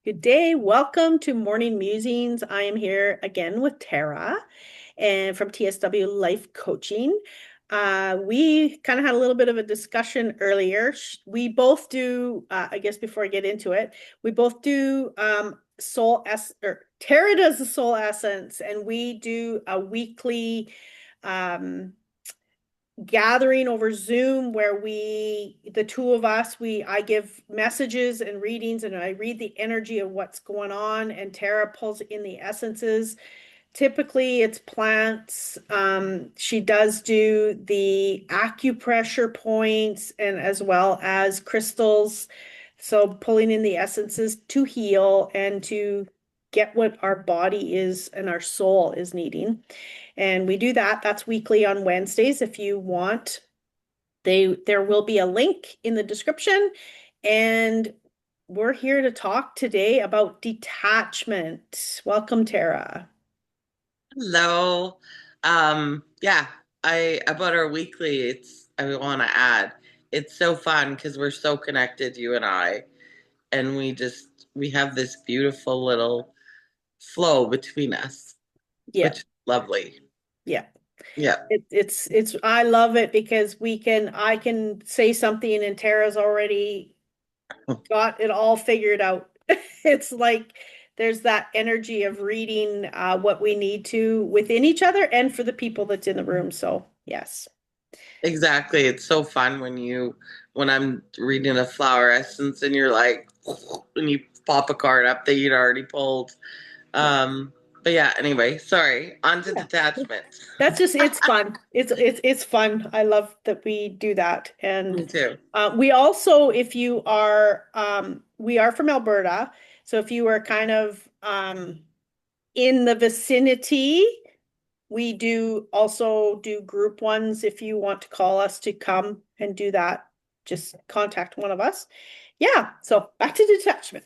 Good day. Welcome to Morning Musings. I am here again with Tara and from TSW Life Coaching. We kind of had a little bit of a discussion earlier. We both do, I guess before I get into it, we both do or Tara does the soul essence, and we do a weekly um gathering over Zoom where the two of us, I give messages and readings and I read the energy of what's going on, and Tara pulls in the essences. Typically it's plants. She does do the acupressure points and as well as crystals. So pulling in the essences to heal and to get what our body is and our soul is needing. And we do that. That's weekly on Wednesdays. If you want, there will be a link in the description. And we're here to talk today about detachment. Welcome, Tara. Hello. Yeah, I about our weekly, I want to add, it's so fun because we're so connected, you and I, and we have this beautiful little flow between us, Yeah, which is lovely. yeah. Yeah. I love it because I can say something and Tara's already got it all figured out. It's like there's that energy of reading what we need to within each other and for the people that's in the room. So, yes. Exactly. It's so fun when I'm reading a flower essence and you're like, and you pop a card up that you'd already pulled. Yeah. Um, but yeah, anyway, sorry. On to Yeah. detachment. That's just it's fun. It's fun. I love that we do that. Me And too. we also, if you are we are from Alberta. So if you are kind of in the vicinity, we do also do group ones. If you want to call us to come and do that, just contact one of us. Yeah, so back to detachment.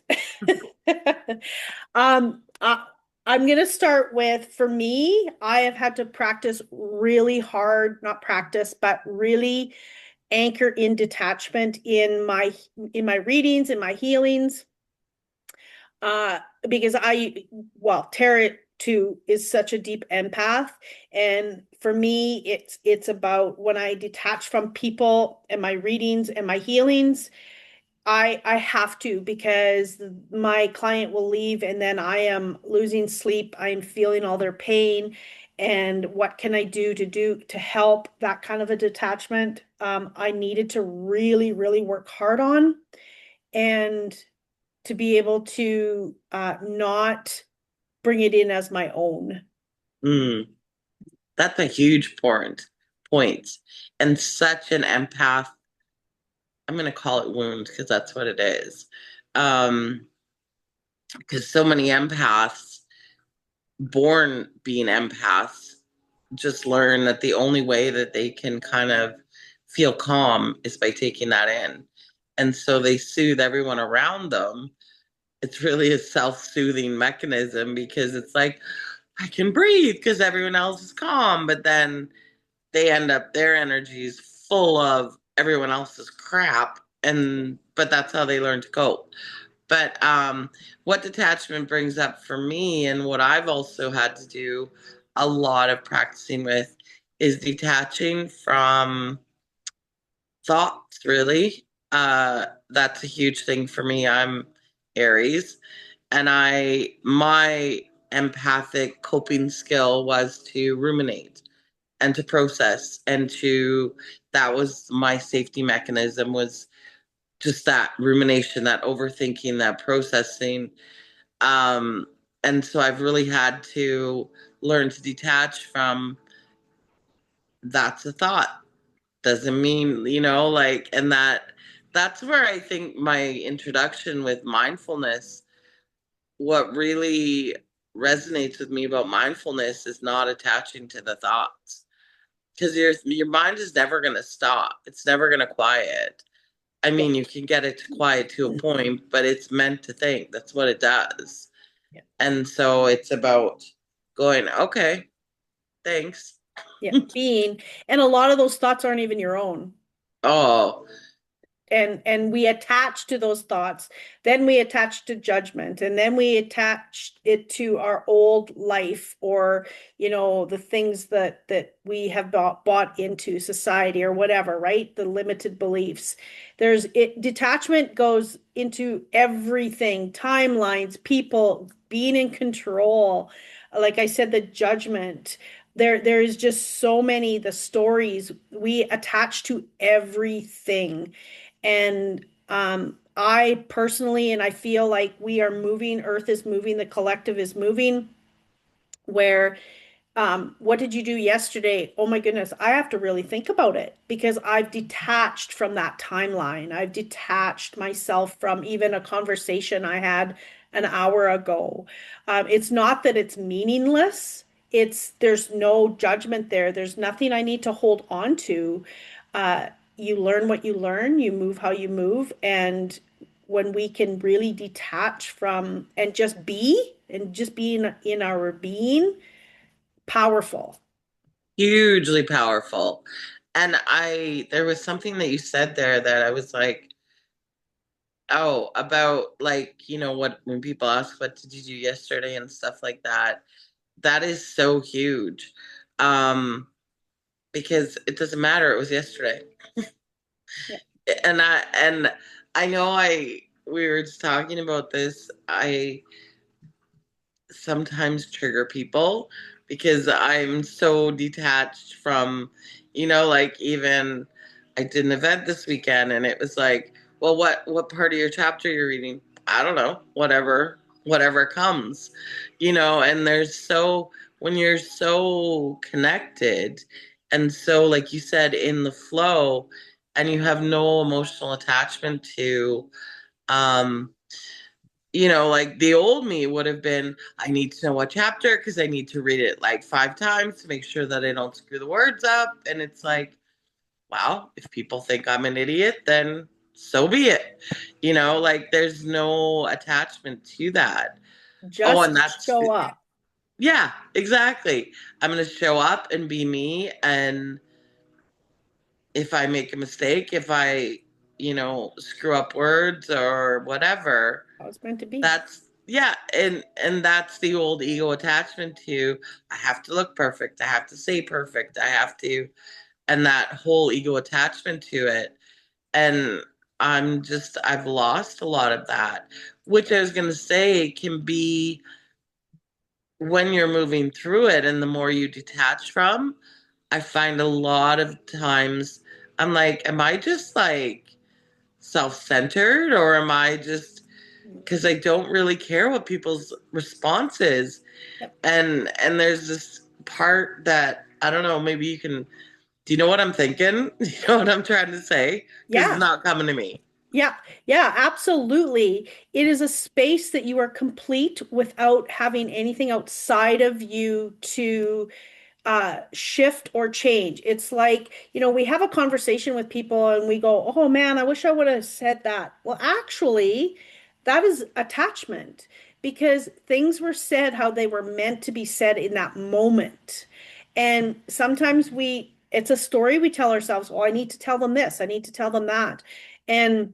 Um, uh, I'm gonna start with, for me, I have had to practice really hard, not practice, but really anchor in detachment in my readings, in my healings. Uh, because Tara too is such a deep empath. And for me, it's about when I detach from people and my readings and my healings, I have to, because my client will leave and then I am losing sleep. I am feeling all their pain. And what can I do to help that kind of a detachment? I needed to really, really work hard on and to be able to not bring it in as my own. Mm. That's a huge point, and such an empath. I'm going to call it wound because that's what it is. Um, because so many empaths, born being empaths, just learn that the only way that they can kind of feel calm is by taking that in. And so they soothe everyone around them. It's really a self-soothing mechanism because it's like, I can breathe because everyone else is calm, but then they end up their energy is full of everyone else's crap, and but that's how they learn to cope. But what detachment brings up for me, and what I've also had to do a lot of practicing with, is detaching from thoughts, really. That's a huge thing for me. I'm Aries, and my empathic coping skill was to ruminate and to process, and to that was my safety mechanism, was just that rumination, that overthinking, that processing. um and so I've really had to learn to detach from, that's a thought, doesn't mean, like, and that's where I think my introduction with mindfulness, what really resonates with me about mindfulness, is not attaching to the thoughts, because your mind is never going to stop. It's never going to quiet. I Yeah. mean, you can get it to quiet to a point, but it's meant to think. That's what it does. Yeah. And so it's about going, okay, thanks. Yeah. Being, and a lot of those thoughts aren't even your own. Oh, and we attach to those thoughts, then we attach to judgment, and then we attach it to our old life, or the things that we have bought into society or whatever, right? The limited beliefs. Detachment goes into everything: timelines, people, being in control, like I said, the judgment. There is just so many, the stories we attach to everything. And I personally, and I feel like we are moving, Earth is moving, the collective is moving, where what did you do yesterday? Oh my goodness, I have to really think about it because I've detached from that timeline. I've detached myself from even a conversation I had an hour ago. It's not that it's meaningless. There's no judgment there. There's nothing I need to hold on to. Uh, you learn what you learn, you move how you move, and when we can really detach from and just be in our being, powerful. Hugely powerful. And there was something that you said there that I was like, oh, about like, what when people ask, what did you do yesterday and stuff like that, that is so huge. Um, because it doesn't matter, it was yesterday. Yeah. And I know we were just talking about this. I sometimes trigger people because I'm so detached from, like even I did an event this weekend and it was like, well, what part of your chapter you're reading? I don't know, whatever comes, and when you're so connected and so like you said in the flow and you have no emotional attachment to um like the old me would have been, I need to know what chapter because I need to read it like 5 times to make sure that I don't screw the words up. And it's like, wow, if people think I'm an idiot, then so be it. Like there's no attachment to that. Oh, and Just that's, show up. yeah, exactly. I'm going to show up and be me. And if I make a mistake, if I, screw up words or whatever, How it's meant to be. that's yeah, and that's the old ego attachment to I have to look perfect, I have to say perfect, I have to, and that whole ego attachment to it. And I've lost a lot of that, which I was going to say can be when you're moving through it and the more you detach from, I find a lot of times I'm like, am I just like self-centered, or am I just because I don't really care what people's response is. Yep. And there's this part that I don't know, maybe you can, do you know what I'm thinking? You know what I'm trying to say? Because it's Yeah. not coming to me. Yeah. Yeah, absolutely. It is a space that you are complete without having anything outside of you to shift or change. It's like, we have a conversation with people and we go, oh man, I wish I would have said that. Well, actually, that is attachment because things were said how they were meant to be said in that moment. And sometimes it's a story we tell ourselves, oh, I need to tell them this, I need to tell them that. And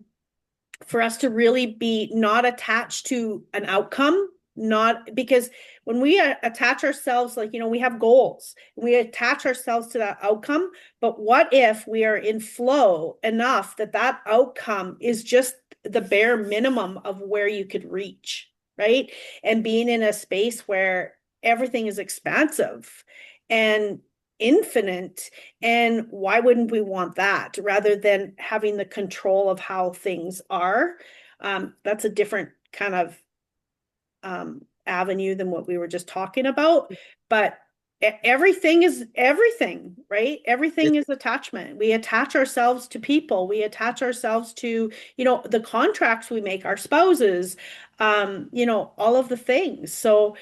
for us to really be not attached to an outcome, not because when we attach ourselves, like, we have goals, we attach ourselves to that outcome. But what if we are in flow enough that that outcome is just the bare minimum of where you could reach, right? And being in a space where everything is expansive and infinite. And why wouldn't we want that rather than having the control of how things are? That's a different kind of avenue than what we were just talking about. But everything is everything, right? Everything It, is attachment. We attach ourselves to people. We attach ourselves to, the contracts we make, our spouses, all of the things. So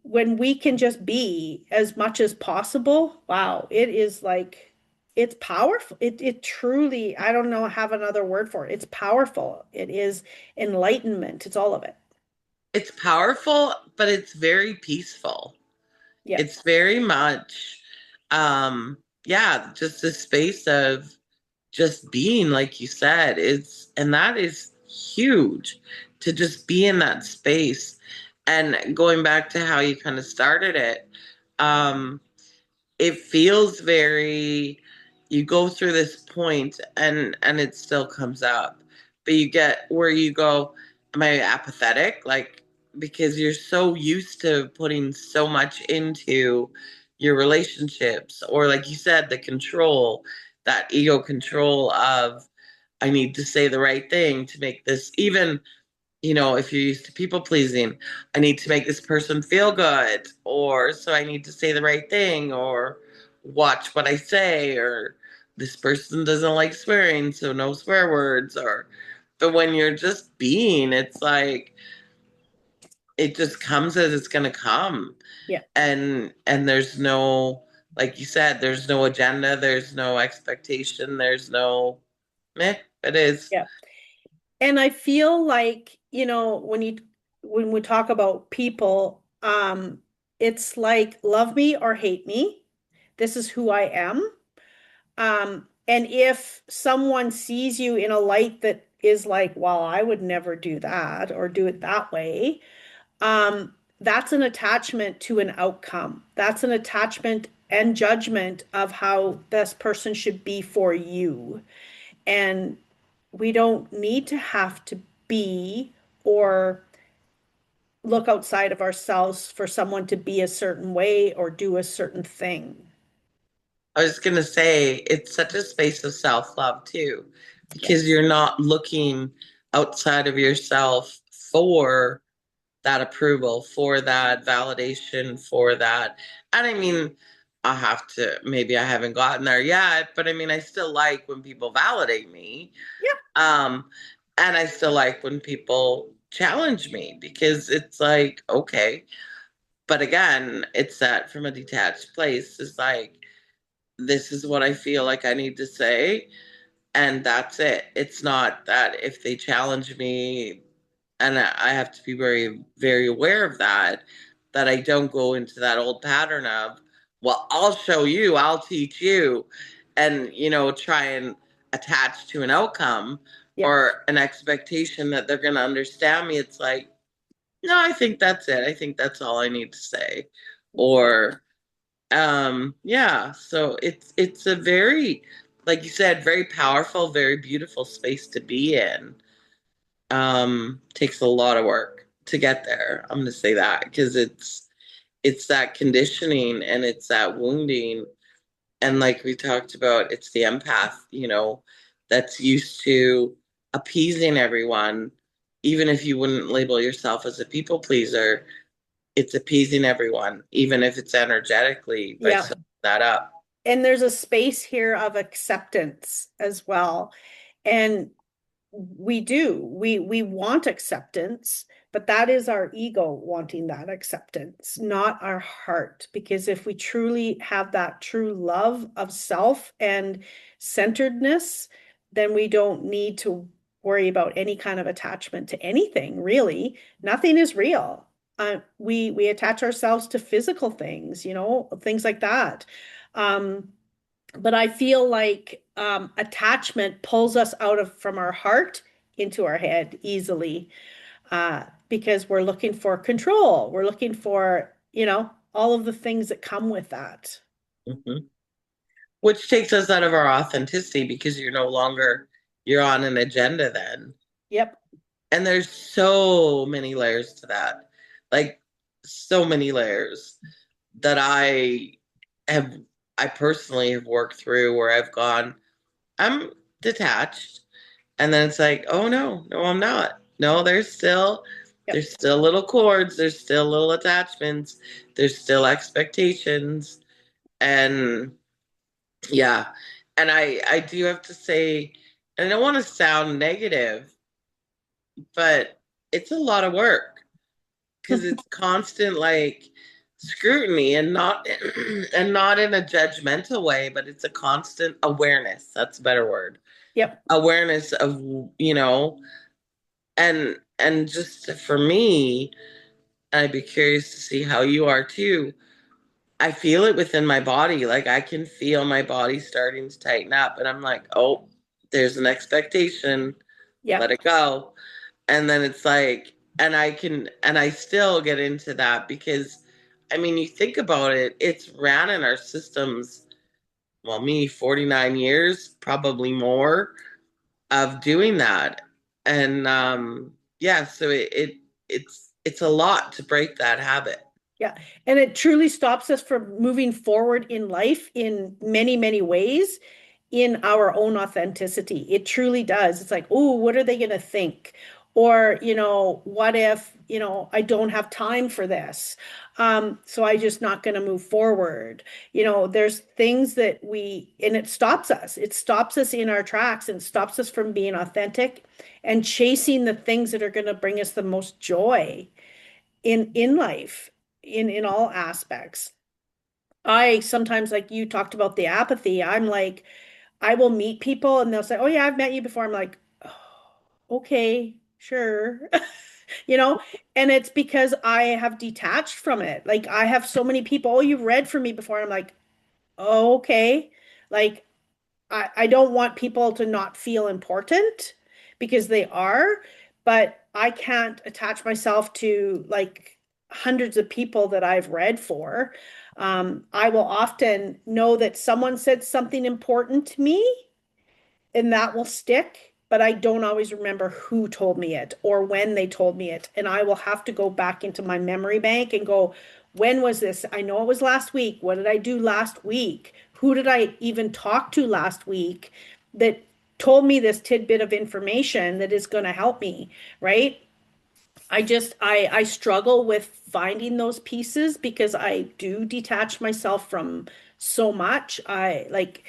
when we can just be as much as possible, wow, it is like it's powerful. It truly, I don't know, have another word for it. It's powerful. It is enlightenment. It's all of it. it's powerful, but it's very peaceful. Yeah. It's very much, yeah, just a space of just being, like you said, and that is huge to just be in that space. And going back to how you kind of started it, um, it feels very, you go through this point and it still comes up, but you get where you go, am I apathetic? Like, because you're so used to putting so much into your relationships, or like you said, the control, that ego control of, I need to say the right thing to make this, even, if you're used to people pleasing, I need to make this person feel good, or so I need to say the right thing, or watch what I say, or this person doesn't like swearing, so no swear words, but when you're just being, it's like it just comes as it's going to come. Yeah. And there's no, like you said, there's no agenda, there's no expectation, there's no, it is. Yeah. And I feel like, when we talk about people, it's like love me or hate me. This is who I am. And if someone sees you in a light that is like, well, I would never do that or do it that way, that's an attachment to an outcome. That's an attachment and judgment of how this person should be for you. And we don't need to have to be or look outside of ourselves for someone to be a certain way or do a certain thing. I was going to say it's such a space of self-love too, because Yes. you're not looking outside of yourself for that approval, for that validation, for that. And I mean, maybe I haven't gotten there yet, but I mean, I still like when people validate me. Yep. Um, and I still like when people challenge me, because it's like, okay. But again, it's that from a detached place. It's like, this is what I feel like I need to say, and that's it. It's not that if they challenge me, and I have to be very, very aware of that, that I don't go into that old pattern of, well, I'll show you, I'll teach you, and, try and attach to an outcome Yep. or an expectation that they're going to understand me. It's like, no, I think that's it. I think that's all I need to say. Or, yeah, so it's a very, like you said, very powerful, very beautiful space to be in. Takes a lot of work to get there. I'm gonna say that because it's that conditioning and it's that wounding, and like we talked about, it's the empath, that's used to appeasing everyone, even if you wouldn't label yourself as a people pleaser, it's appeasing everyone, even if it's energetically by Yeah. setting that up. And there's a space here of acceptance as well. And we want acceptance, but that is our ego wanting that acceptance, not our heart. Because if we truly have that true love of self and centeredness, then we don't need to worry about any kind of attachment to anything, really. Nothing is real. We attach ourselves to physical things, things like that. Um, but I feel like attachment pulls us out of from our heart into our head easily, because we're looking for control. We're looking for, all of the things that come with that. Hmm. Which takes us out of our authenticity, because you're on an agenda then. Yep. And there's so many layers to that. Like, so many layers that have, I personally have worked through, where I've gone, I'm detached. And then it's like, oh no, no, I'm not. No, Yep. there's still little cords, there's still little attachments, there's still expectations. And yeah. And I do have to say, and I don't want to sound negative, but it's a lot of work, because it's constant, like, scrutiny, and not and not in a judgmental way, but it's a constant awareness. That's a better word. Yep. Awareness of, and just for me, I'd be curious to see how you are too. I feel it within my body. Like, I can feel my body starting to tighten up, and I'm like, oh. there's an expectation, Yeah. let it go. And then it's like, and I still get into that because, I mean, you think about it, it's ran in our systems, well, me, 49 years, probably more of doing that. And yeah, so it's a lot to break that habit. Yeah. And it truly stops us from moving forward in life in many, many ways in our own authenticity. It truly does. It's like, oh, what are they going to think? Or, what if, I don't have time for this? So I just not going to move forward. There's things that and it stops us. It stops us in our tracks and stops us from being authentic and chasing the things that are going to bring us the most joy in life in all aspects. I sometimes, like you talked about the apathy, I'm like, I will meet people and they'll say, oh yeah, I've met you before. I'm like, oh, okay, sure. you know and it's because I have detached from it. Like, I have so many people, oh, you've read for me before, and I'm like, oh, okay. Like, I don't want people to not feel important because they are, but I can't attach myself to like hundreds of people that I've read for. I will often know that someone said something important to me and that will stick, but I don't always remember who told me it or when they told me it. And I will have to go back into my memory bank and go, when was this? I know it was last week. What did I do last week? Who did I even talk to last week that told me this tidbit of information that is going to help me, right? I struggle with finding those pieces because I do detach myself from so much. I like,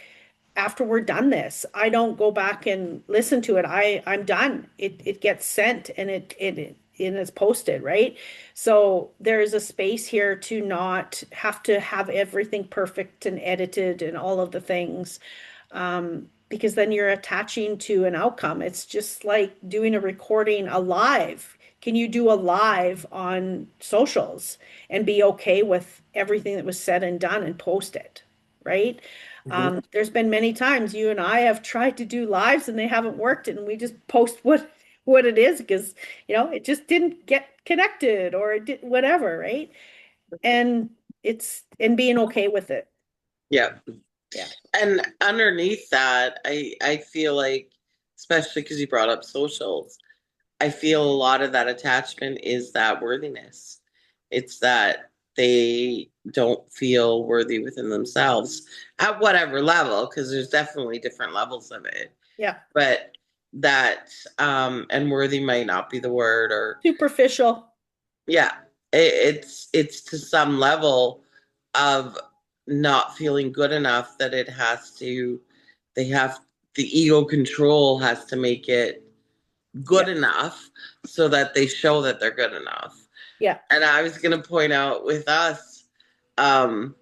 after we're done this, I don't go back and listen to it. I'm done. It gets sent and and it's posted, right? So there is a space here to not have to have everything perfect and edited and all of the things, because then you're attaching to an outcome. It's just like doing a recording, a live. Can you do a live on socials and be okay with everything that was said and done and post it, right? Mhm. There's been many times you and I have tried to do lives and they haven't worked, and we just post what it is because it just didn't get connected or it did whatever, right? And and being okay with it. Yeah. Yeah. And underneath that, I feel like, especially because you brought up socials, I feel a lot of that attachment is that worthiness. It's that they don't feel worthy within themselves at whatever level, because there's definitely different levels of it. Yeah. But that, and worthy might not be the word, or Superficial. yeah, it's to some level of not feeling good enough that it has to, they have, the ego control has to make it Yeah. good enough so that they show that they're good enough. Yeah. And I was going to point out with us, um,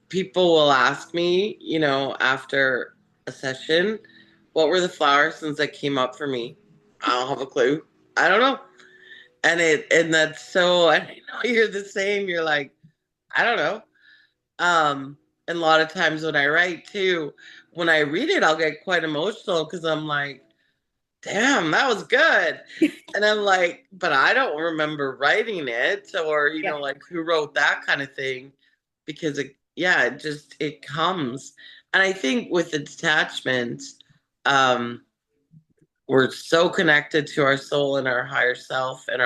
people will ask me, after a session, what were the flower sins that came up for me? I don't have a clue. I don't know. And that's so, and I know you're the same. You're like, I don't know. And a lot of times when I write too, when I read it, I'll get quite emotional because I'm like, damn, that was good. And I'm like, but I don't remember writing it, or, Yeah. like, who wrote that kind of thing, because yeah, it comes. And I think with the detachment, um, we're so connected to our soul and our higher self and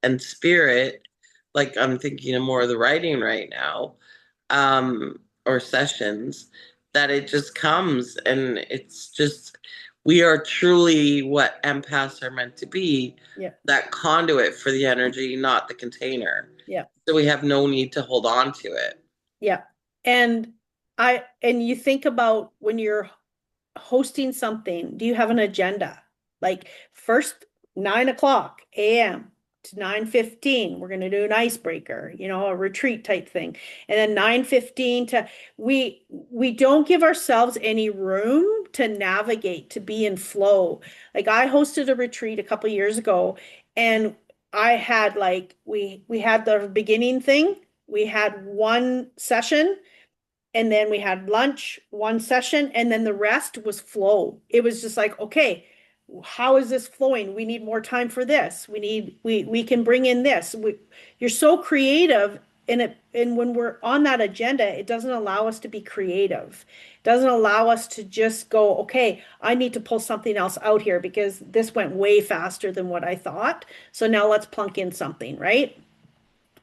and spirit. Like, I'm thinking of more of the writing right now, or sessions, that it just comes, and it's just, we are truly what empaths are meant to be, Yeah. that conduit for the energy, not the container. Yeah. So we have no need to hold on to it. Yeah. And you think about when you're hosting something, do you have an agenda? Like, first 9 o'clock a.m. to 9:15, we're going to do an icebreaker, a retreat type thing. And then 9:15 to we don't give ourselves any room to navigate, to be in flow. Like, I hosted a retreat a couple years ago, and I had like we had the beginning thing. We had one session and then we had lunch, one session, and then the rest was flow. It was just like, okay, how is this flowing? We need more time for this. We can bring in this. You're so creative, and when we're on that agenda, it doesn't allow us to be creative. It doesn't allow us to just go, okay, I need to pull something else out here because this went way faster than what I thought. So now let's plunk in something, right?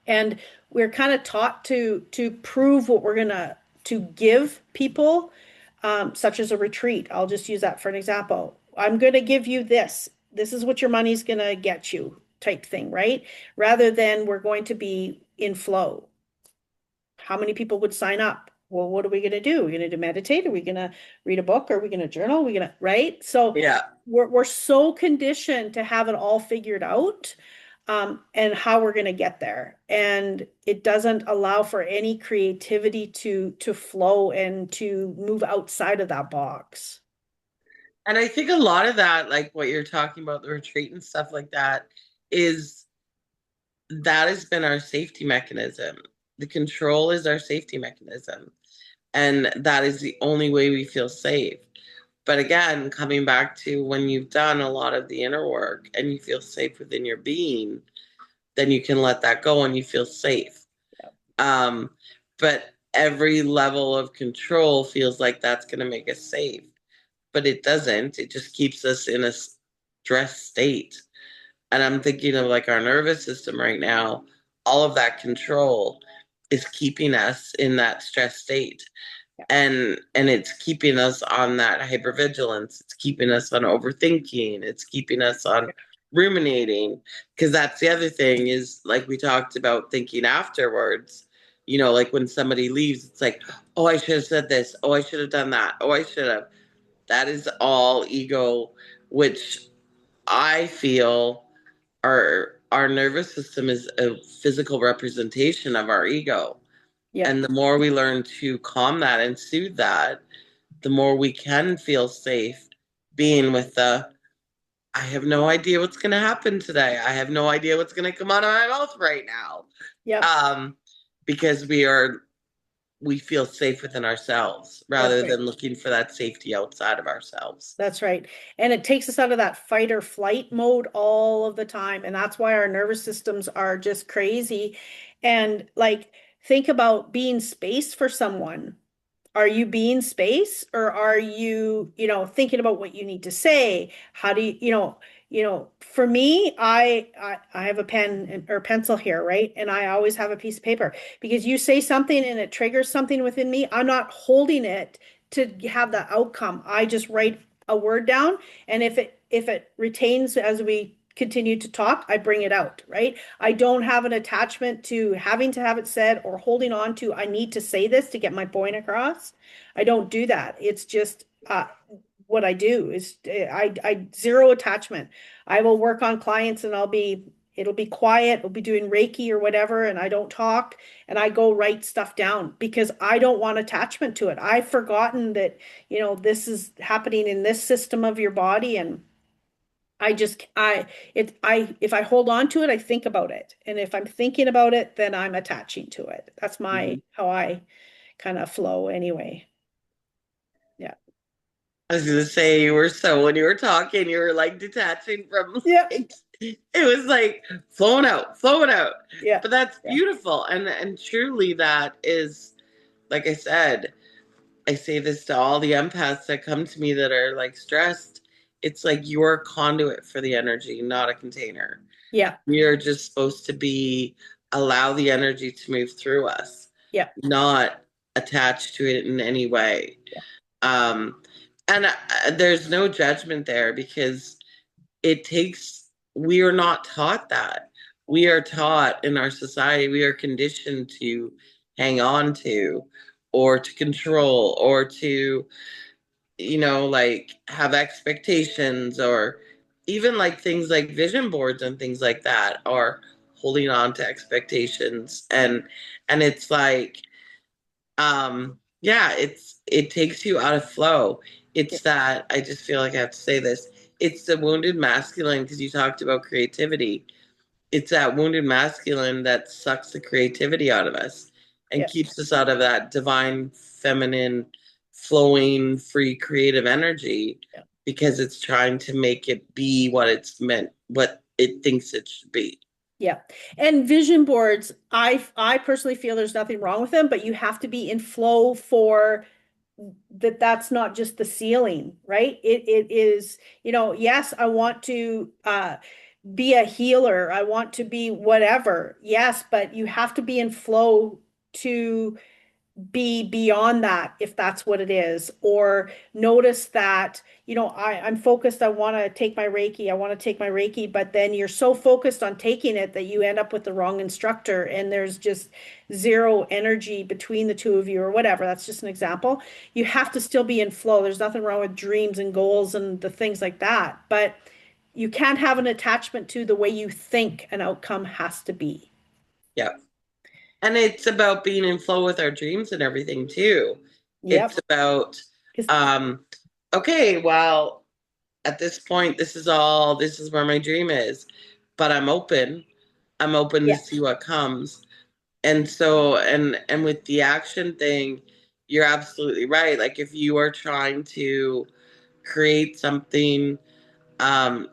And we're kind of taught to prove what we're gonna to give people, such as a retreat. I'll just use that for an example. I'm gonna give you this. This is what your money's gonna get you, type thing, right? Rather than we're going to be in flow. How many people would sign up? Well, what are we going to do? Are we going to meditate? Are we going to read a book? Are we going to journal? Are we going to, right? So Yeah. we're so conditioned to have it all figured out, and how we're going to get there. And it doesn't allow for any creativity to flow and to move outside of that box. And I think a lot of that, like what you're talking about, the retreat and stuff like that, is that has been our safety mechanism. The control is our safety mechanism. And that is the only way we feel safe. But again, coming back to when you've done a lot of the inner work and you feel safe within your being, then you can let that go and you feel safe. Um, but every level of control feels like that's going to make us safe. But it doesn't. It just keeps us in a stress state. And I'm thinking of like our nervous system right now, all of that control is keeping us in that stress state. Yeah. And it's keeping us on that hypervigilance. It's keeping us on overthinking. It's keeping us on Yeah. ruminating. Because that's the other thing is like we talked about thinking afterwards. Like when somebody leaves, it's like, oh, I should have said this. Oh, I should have done that. Oh, I should have. That is all ego, which I feel our nervous system is a physical representation of our ego. Yeah. And the more we learn to calm that and soothe that, the more we can feel safe being with the I have no idea what's going to happen today. I have no idea what's going to come out of my mouth right now. Yep. Um, because we feel safe within ourselves That's rather right. than looking for that safety outside of ourselves. That's right. And it takes us out of that fight or flight mode all of the time. And that's why our nervous systems are just crazy. And like, think about being space for someone. Are you being space, or are you, thinking about what you need to say? How do for me, I have a or pencil here, right? And I always have a piece of paper because you say something and it triggers something within me. I'm not holding it to have the outcome. I just write a word down, and if it retains as we continue to talk, I bring it out, right? I don't have an attachment to having to have it said or holding on to, I need to say this to get my point across. I don't do that. It's just what I do is I zero attachment. I will work on clients and it'll be quiet. We'll be doing Reiki or whatever, and I don't talk and I go write stuff down because I don't want attachment to it. I've forgotten that, this is happening in this system of your body, and if I hold on to it, I think about it. And if I'm thinking about it, then I'm attaching to it. That's Mhm. how I kind of flow anyway. Yeah. I was gonna say you were so when you were talking, you were like detaching from Yeah. like it was like flowing out, flowing out. Yeah. But that's Yeah. beautiful. And truly that is, like I said, I say this to all the empaths that come to me that are like stressed. It's like you're a conduit for the energy, not a container. Yeah. We're just supposed to be allow the energy to move through us, Yeah. not attached to it in any way. Yeah. Um, and there's no judgment there because it takes, we are not taught that. We are taught in our society, we are conditioned to hang on to or to control or to, like have expectations or even like things like vision boards and things like that are holding on to expectations and it's like yeah, it takes you out of flow. Yeah. It's that I just feel like I have to say this. It's the wounded masculine because you talked about creativity. It's that wounded masculine that sucks the creativity out of us. and Yeah. keeps us out of that divine, feminine, flowing, free, creative energy Yeah. because it's trying to make it be what it's meant, what it thinks it should be. Yeah. And vision boards, I personally feel there's nothing wrong with them, but you have to be in flow for that. That's not just the ceiling, right? It is, yes, I want to be a healer. I want to be whatever. Yes, but you have to be in flow to be beyond that if that's what it is, or notice that I'm focused, I want to take my Reiki, but then you're so focused on taking it that you end up with the wrong instructor and there's just zero energy between the two of you or whatever. That's just an example. You have to still be in flow. There's nothing wrong with dreams and goals and the things like that, but you can't have an attachment to the way you think an outcome has to be. Yeah. And it's about being in flow with our dreams and everything too. It's Yep. about, Because um, okay, well, at this point, this is where my dream is, but I'm open. I'm open to yeah, see what comes. And so, and with the action thing, you're absolutely right. Like if you are trying to create something,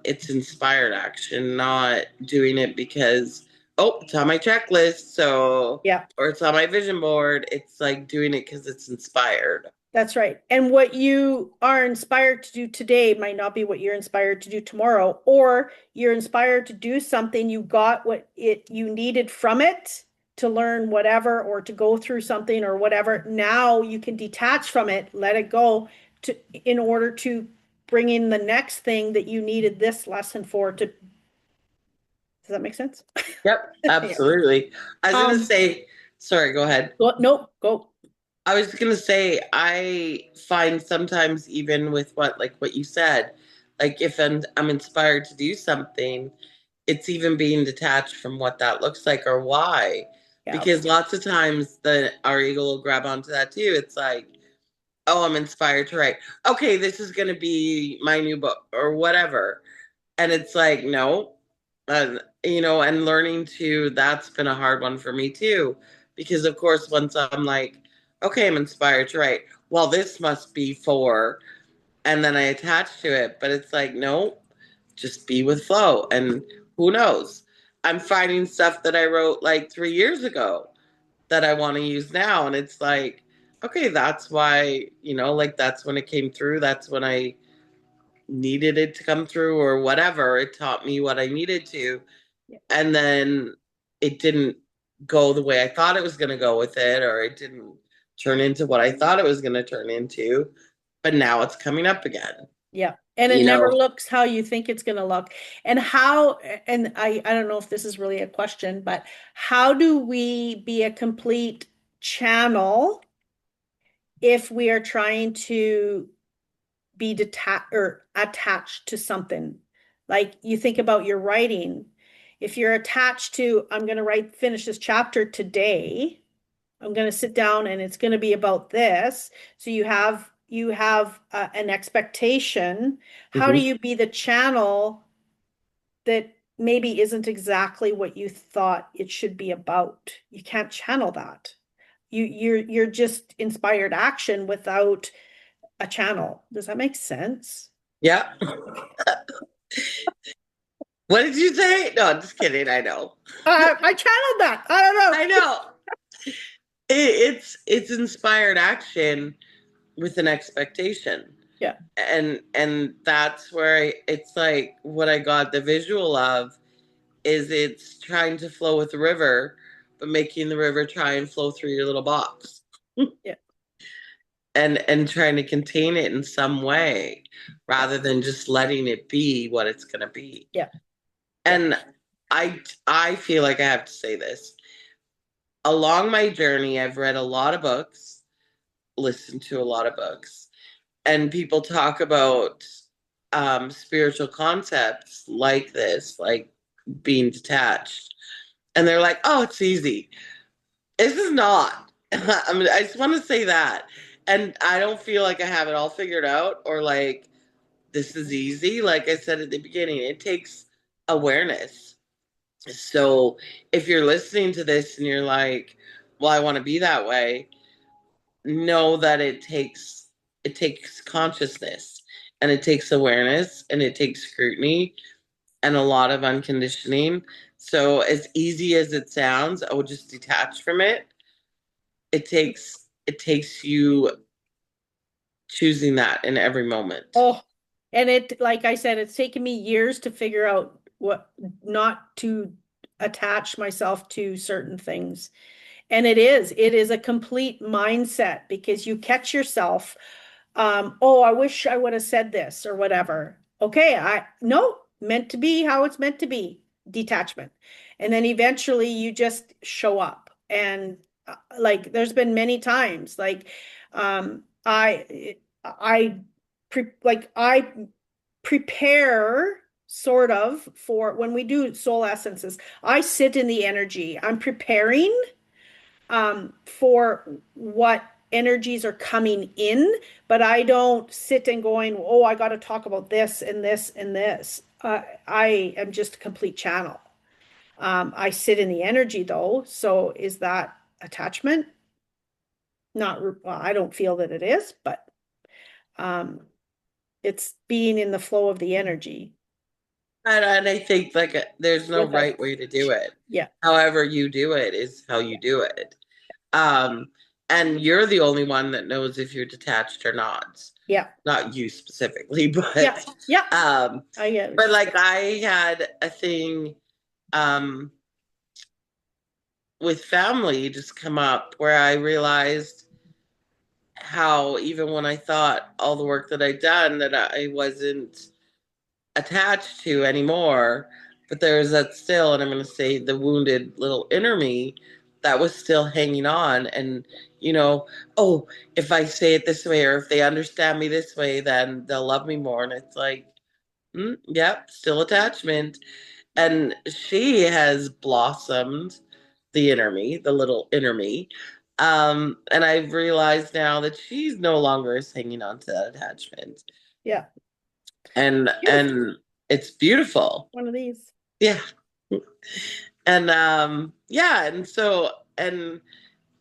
it's inspired action, not doing it because, oh, it's on my checklist, so, yeah. or it's on my vision board. It's like doing it because it's inspired. That's right. And what you are inspired to do today might not be what you're inspired to do tomorrow, or you're inspired to do something, you got what it you needed from it to learn whatever or to go through something or whatever. Now you can detach from it, let it go to in order to bring in the next thing that you needed this lesson for to. Does that make sense? Yep, Yeah. absolutely. I was gonna Um, say, sorry, go ahead. no, go. I was gonna say, I find sometimes even with what you said, like if I'm inspired to do something, it's even being detached from what that looks like or why. Yeah. Because lots of times our ego will grab onto that too. It's like, oh, I'm inspired to write. Okay, this is gonna be my new book or whatever. And it's like, no, and learning to, that's been a hard one for me too. Because of course, once I'm like, okay, I'm inspired to write, well, this must be for, and then I attach to it. But it's like, no, just be with flow. And who knows? I'm finding stuff that I wrote like 3 years ago that I want to use now. And it's like, okay, that's why, like that's when it came through. That's when I needed it to come through or whatever. It taught me what I needed to. Yeah. And then it didn't go the way I thought it was going to go with it, or it didn't turn into what I thought it was going to turn into. But now it's coming up again. Yeah. And it You never know, looks how you think it's going to look. And I don't know if this is really a question, but how do we be a complete channel if we are trying to be detached or attached to something? Like you think about your writing. If you're attached to, I'm going to finish this chapter today. I'm going to sit down and it's going to be about this. So you have an expectation. How do mhm. you be the channel that maybe isn't exactly what you thought it should be about? You can't channel that. You're just inspired action without a channel. Does that make sense? Yeah. Okay. What did you say? No, I'm just kidding. I know. I channeled that. I don't know. I know. It's inspired action with an expectation. Yeah. And that's where it's like what I got the visual of is it's trying to flow with the river, but making the river try and flow through your little box Yeah. and trying to contain it in some way Yeah. rather than just letting it be what it's going to be. Yeah. Yeah. And I feel like I have to say this. Along my journey, I've read a lot of books, listened to a lot of books, and people talk about spiritual concepts like this, like being detached. And they're like, oh, it's easy. This is not. I mean, I just want to say that. And I don't feel like I have it all figured out or like this is easy. Like I said at the beginning, it takes awareness. So if you're listening to this and you're like, well, I want to be that way, know that it takes consciousness and it takes awareness and it takes scrutiny and a lot of unconditioning. So as easy as it sounds, I would just detach from it. It takes you choosing that in every moment. Oh, and it, like I said, it's taken me years to figure out what not to attach myself to certain things. And it is a complete mindset because you catch yourself, oh, I wish I would have said this or whatever. Okay, no, meant to be how it's meant to be, detachment. And then eventually you just show up. And like there's been many times like I I prepare sort of for when we do soul essences. I sit in the energy. I'm preparing for what energies are coming in, but I don't sit and going, oh, I got to talk about this and this and this. I am just a complete channel. I sit in the energy though. So is that attachment? Not, well, I don't feel that it is, but um, it's being in the flow of the energy And I think like there's no without, right way to do it. yeah, However you do it is how you do it. Um, and you're the only one that knows if you're detached or not. yeah, Not you specifically, yeah, yeah. um, I get what but you're like saying. I had a thing um with family just come up where I realized how even when I thought all the work that I'd done that I wasn't attached to anymore, but there was that still, and I'm going to say the wounded little inner me that was still hanging on. And, you know, oh, if I say it this way or if they understand me this way, then they'll love me more. And it's like, yep, still attachment. And she has blossomed the inner me, the little inner me. And I've realized now that she's no longer is hanging on to that attachment. Yeah, beautiful. And it's beautiful. One of these. Yeah. And yeah, and so and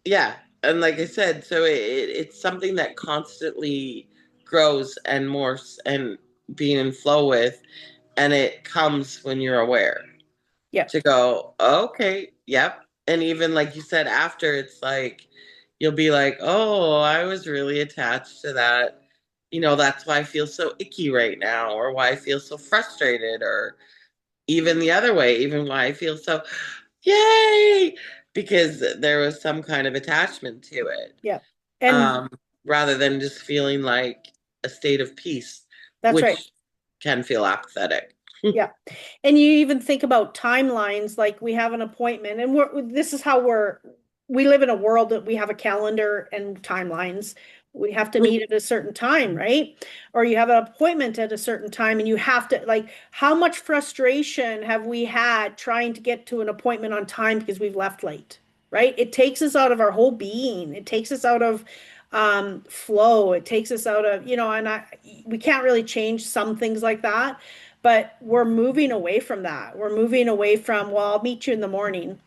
yeah, and like I said, so it's something that constantly grows and morphs and being in flow with, and it comes when you're aware Yeah, to go, okay, yep. And even like you said, after it's like, you'll be like, oh, I was really attached to that. That's why I feel so icky right now, or why I feel so frustrated, or even the other way, even why I feel so, yay, because there was some kind of attachment to it, yeah. And um, rather than just feeling like a state of peace, that's right. which can feel apathetic. Yeah. And you even think about timelines, like we have an appointment, and this is how we live in a world that we have a calendar and timelines. We have to meet at a certain time, right? Or you have an appointment at a certain time and you have to, like, how much frustration have we had trying to get to an appointment on time because we've left late, right? It takes us out of our whole being. It takes us out of flow. It takes us out of, we can't really change some things like that. But we're moving away from that. We're moving away from, well, I'll meet you in the morning.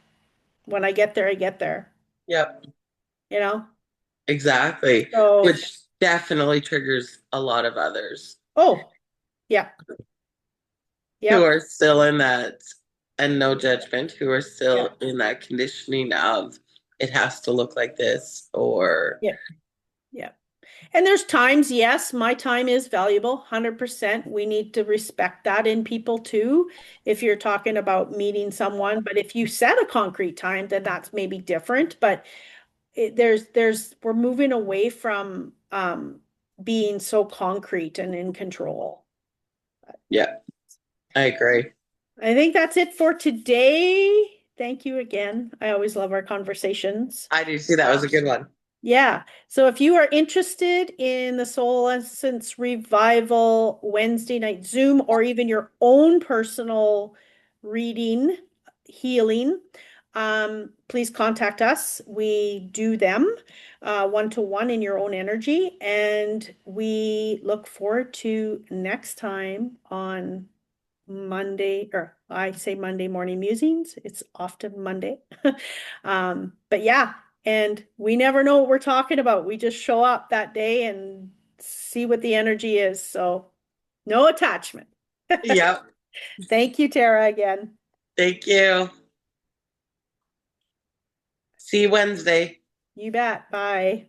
When I get there, I get there, Yep, you know? exactly. So, Which definitely triggers a lot of others oh, yeah, who yep, are still in that, and no judgment, who are yeah, still in that conditioning of it has to look like this, or yeah, yeah. And there's times, yes, my time is valuable, 100%. We need to respect that in people too, if you're talking about meeting someone. But if you set a concrete time, then that's maybe different. But we're moving away from being so concrete and in control. yeah, I agree. I think that's it for today. Thank you again. I always love our conversations. I do see that was a good one. Yeah. So if you are interested in the Soul Essence Revival Wednesday night Zoom or even your own personal reading, healing, please contact us. We do them one-to-one in your own energy. And we look forward to next time on Monday, or I say Monday morning musings. It's often Monday. But yeah. And we never know what we're talking about. We just show up that day and see what the energy is. So no attachment. Yep. Thank you, Tara, again. Thank you. See you Wednesday. You bet. Bye.